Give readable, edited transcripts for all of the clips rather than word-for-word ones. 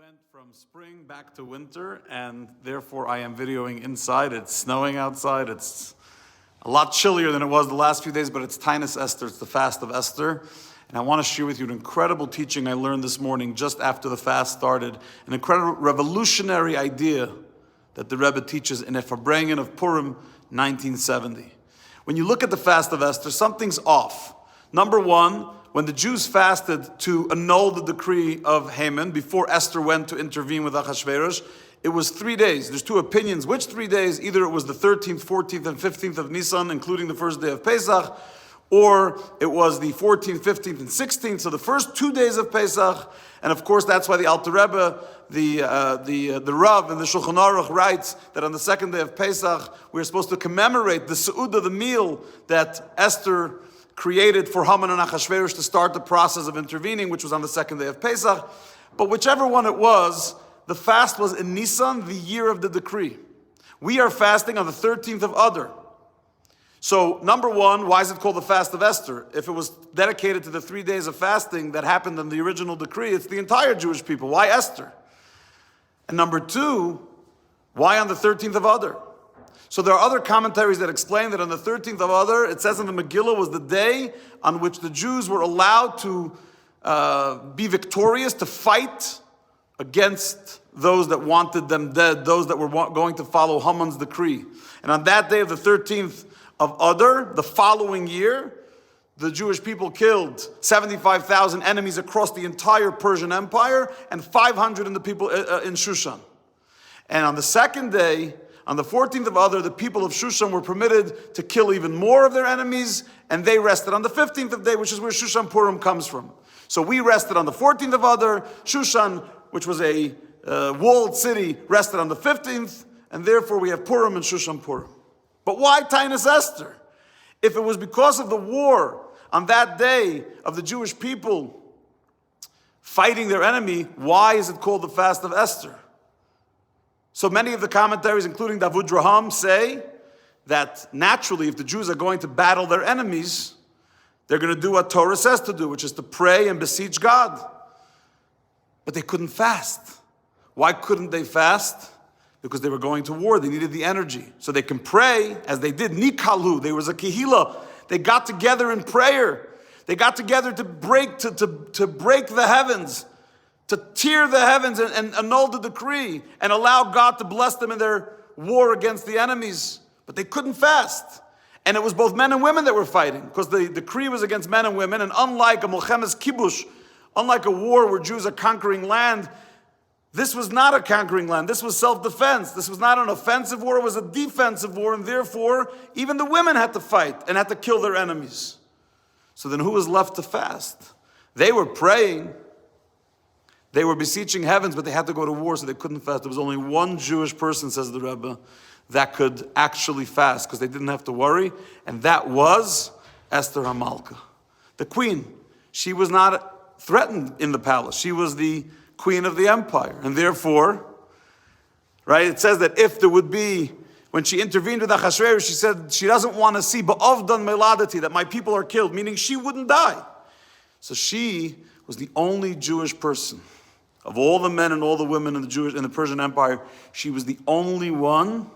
went from spring back to winter, and therefore I am videoing inside. It's snowing outside. It's a lot chillier than it was the last few days, but it's Fast of Esther. It's the Fast of Esther. And I want to share with you an incredible teaching I learned this morning just after the fast started. An incredible revolutionary idea that the Rebbe teaches in a Farbrengen of Purim 1970. When you look at the Fast of Esther, something's off. Number one, when the Jews fasted to annul the decree of Haman before Esther went to intervene with Achashverosh, it was 3 days. There's two opinions. Which 3 days? Either it was the 13th, 14th, and 15th of Nisan, including the first day of Pesach, or it was the 14th, 15th, and 16th, so the first 2 days of Pesach. And of course, that's why the Alter Rebbe, the Rav, and the Shulchan Aruch writes that on the second day of Pesach, we're supposed to commemorate the Seudah, the meal that Esther created for Haman and Achashverosh to start the process of intervening, which was on the second day of Pesach. But whichever one it was, the fast was in Nisan, the year of the decree. We are fasting on the 13th of Adar. So, number one, why is it called the Fast of Esther? If it was dedicated to the 3 days of fasting that happened in the original decree, it's the entire Jewish people. Why Esther? And number two, why on the 13th of Adar? So there are other commentaries that explain that on the 13th of Adar, it says in the Megillah, was the day on which the Jews were allowed to be victorious, to fight against those that wanted them dead, those that were going to follow Haman's decree. And on that day of the 13th of Adar, the following year, the Jewish people killed 75,000 enemies across the entire Persian Empire and 500 in the people in Shushan. And on the second day, on the 14th of Adar, the people of Shushan were permitted to kill even more of their enemies, and they rested on the 15th of day, which is where Shushan Purim comes from. So we rested on the 14th of Adar. Shushan, which was a walled city, rested on the 15th, and therefore we have Purim and Shushan Purim. But why Fast Esther? If it was because of the war on that day of the Jewish people fighting their enemy, why is it called the Fast of Esther? So many of the commentaries, including Davud Raham, say that naturally, if the Jews are going to battle their enemies, they're going to do what Torah says to do, which is to pray and beseech God. But they couldn't fast. Why couldn't they fast? Because they were going to war. They needed the energy. So they can pray, as they did. Nikalu, there was a kehila. They got together in prayer. They got together to break the heavens, to tear the heavens and annul the decree and allow God to bless them in their war against the enemies. But they couldn't fast. And it was both men and women that were fighting, because the decree was against men and women. And unlike a Milchemes Kibush, unlike a war where Jews are conquering land, this was not a conquering land. This was self-defense. This was not an offensive war. It was a defensive war. And therefore, even the women had to fight and had to kill their enemies. So then who was left to fast? They were praying. They were beseeching heavens, but they had to go to war, so they couldn't fast. There was only one Jewish person, says the Rebbe, that could actually fast, because they didn't have to worry, and that was Esther HaMalka, the queen. She was not threatened in the palace. She was the queen of the empire, and therefore, right, it says that if there would be, when she intervened with Achashverosh, she said she doesn't want to see Ba'avdan Meladati, that my people are killed, meaning she wouldn't die. So she was the only Jewish person. Of all the men and all the women in the Persian Empire, she was the only one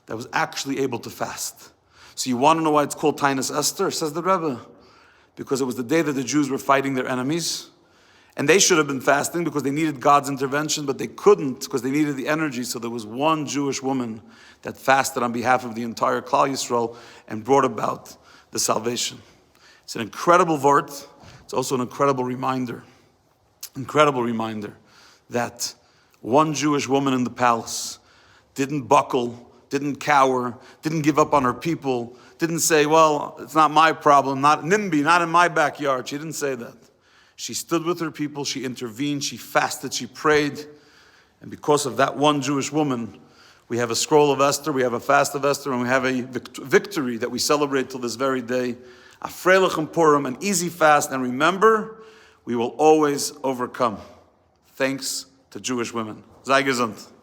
that was actually able to fast. So you want to know why it's called Fast Esther? Says the Rebbe, because it was the day that the Jews were fighting their enemies, and they should have been fasting because they needed God's intervention, but they couldn't because they needed the energy. So there was one Jewish woman that fasted on behalf of the entire Klal Yisrael and brought about the salvation. It's an incredible vort. It's also an incredible reminder that one Jewish woman in the palace didn't buckle, didn't cower, didn't give up on her people, didn't say, well, it's not my problem, not NIMBY, not in my backyard. She didn't say that. She stood with her people, she intervened, she fasted, she prayed, and because of that one Jewish woman, we have a scroll of Esther, we have a Fast of Esther, and we have a victory that we celebrate till this very day. A Freilich Purim, an easy fast, and remember, we will always overcome. Thanks to Jewish women. Sei gesund.